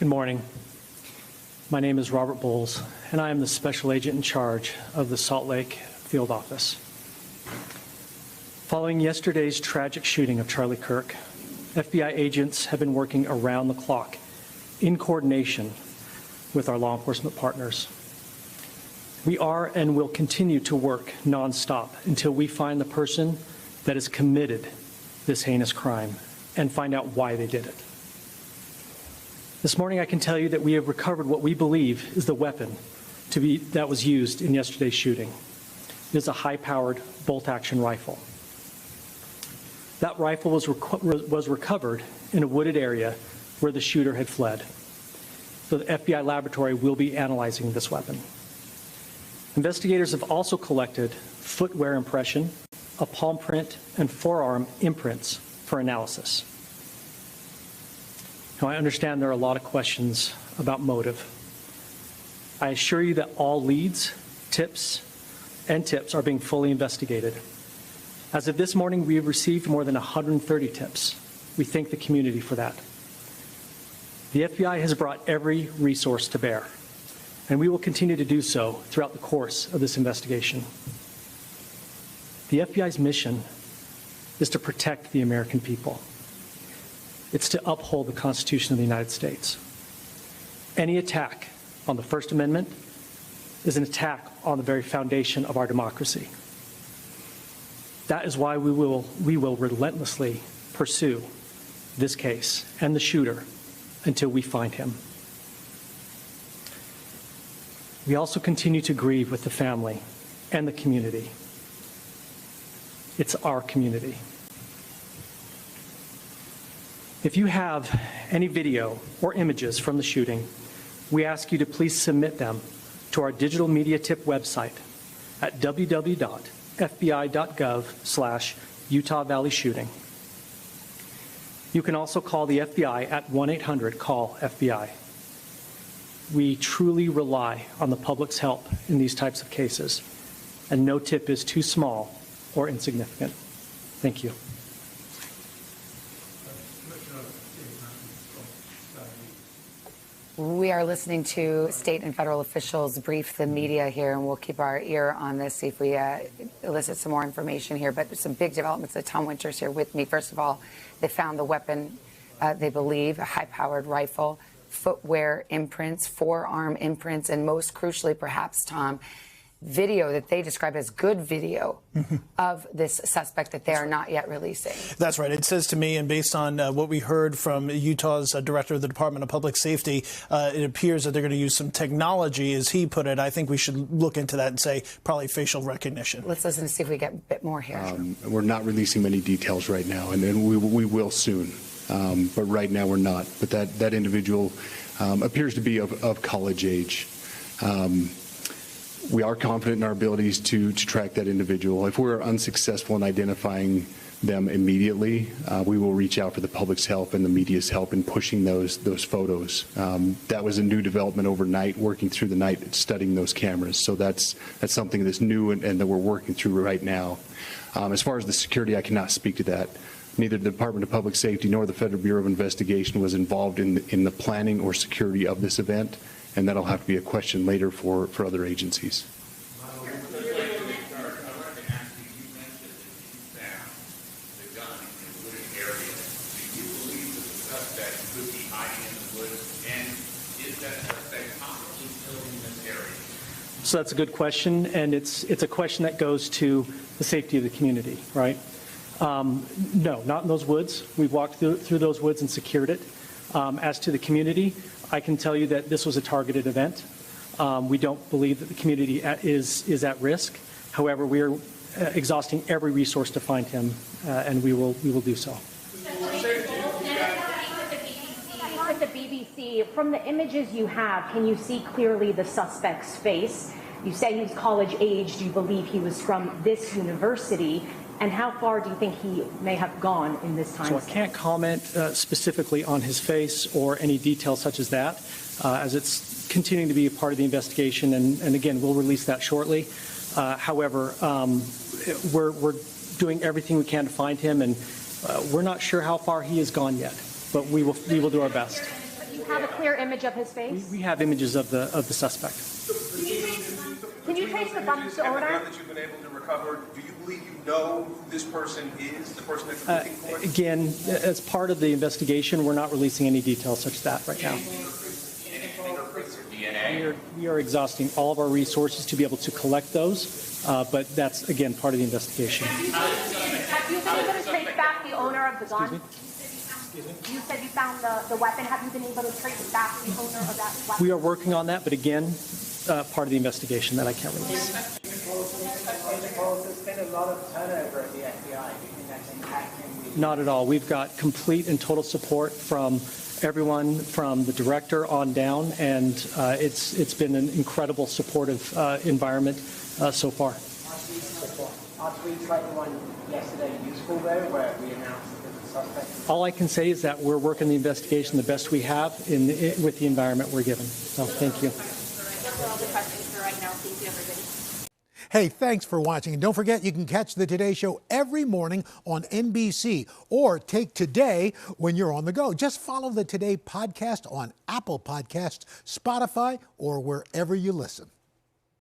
Good morning. My name is Robert Bohls, and I am the Special Agent in charge of the Salt Lake Field Office. Following yesterday's tragic shooting of Charlie Kirk, FBI agents have been working around the clock in coordination with our law enforcement partners. We are and will continue to work nonstop until we find the person that has committed this heinous crime and find out why they did it. This morning I can tell you that we have recovered what we believe is the weapon that was used in yesterday's shooting. It is a high-powered bolt-action rifle. That rifle was recovered in a wooded area where the shooter had fled. So the FBI laboratory will be analyzing this weapon. Investigators have also collected footwear impression, a palm print, and forearm imprints for analysis. Now, I understand there are a lot of questions about motive. I assure you that all leads, tips are being fully investigated. As of this morning, we have received more than 130 tips. We thank the community for that. The FBI has brought every resource to bear, and we will continue to do so throughout the course of this investigation. The FBI's mission is to protect the American people. It's to uphold the Constitution of the United States. Any attack on the First Amendment is an attack on the very foundation of our democracy. That is why we will relentlessly pursue this case and the shooter until we find him. We also continue to grieve with the family and the community. It's our community. If you have any video or images from the shooting, we ask you to please submit them to our digital media tip website at www.fbi.gov/Utah Valley Shooting. You can also call the FBI at 1-800-CALL-FBI. We truly rely on the public's help in these types of cases, and no tip is too small or insignificant. Thank you. We are listening to state and federal officials brief the media here, and we'll keep our ear on this, see if we elicit some more information here. But some big developments. Tom Winters here with me. First of all, they found the weapon, they believe, a high-powered rifle, footwear imprints, forearm imprints, and most crucially, perhaps, Tom, video that they describe as good video of this suspect that they are not yet releasing. That's right. It says to me, and based on what we heard from Utah's director of the Department of Public Safety, it appears that they're going to use some technology, as he put it. I think we should look into that and say probably facial recognition. Let's listen to see if we get a bit more here. We're not releasing many details right now, and we will soon. But right now we're not. But that individual appears to be of college age. We are confident in our abilities to track that individual. If we're unsuccessful in identifying them immediately, we will reach out for the public's help and the media's help in pushing those photos. That was a new development overnight, working through the night, studying those cameras. So that's something that's new and that we're working through right now. As far as the security, I cannot speak to that. Neither the Department of Public Safety nor the Federal Bureau of Investigation was involved in the planning or security of this event. And that'll have to be a question later for other agencies. So that's a good question, and it's a question that goes to the safety of the community, right? No, not in those woods. We've walked through those woods and secured it. As to the community, I can tell you that this was a targeted event. We don't believe that the community is at risk. However, we are exhausting every resource to find him, and we will do so. With the BBC, from the images you have, can you see clearly the suspect's face? You say he was college age. Do you believe he was from this university? And how far do you think he may have gone in this time? So I can't comment specifically on his face or any details such as that, as it's continuing to be a part of the investigation. And again, we'll release that shortly. However, we're doing everything we can to find him, and we're not sure how far he has gone yet, but we will do our best. Do you have a clear image of his face? We have images of the suspect. Can you trace the gun's owner? The gun that you've been able to recover, do you believe you know who this person is, the person that you're looking for? Again, as part of the investigation, we're not releasing any details such as that right now. Fingerprints or DNA? We are exhausting all of our resources to be able to collect those, but that's, again, part of the investigation. Have you been able to trace back the owner of the gun? You said you found the weapon. Have you been able to trace back the owner of that weapon? We are working on that, but again, part of the investigation that I can't release. There's been a lot of turnover at the FBI. Do you think that's impacting the... Not at all. We've got complete and total support from everyone, from the director on down, and it's been an incredible supportive environment so far. Are tweets like the one yesterday useful, though, where we announced that the suspect... All I can say is that we're working the investigation the best we have with the environment we're given. So thank you. Hey, thanks for watching. And don't forget, you can catch the Today Show every morning on NBC or take Today when you're on the go. Just follow the Today podcast on Apple Podcasts, Spotify, or wherever you listen.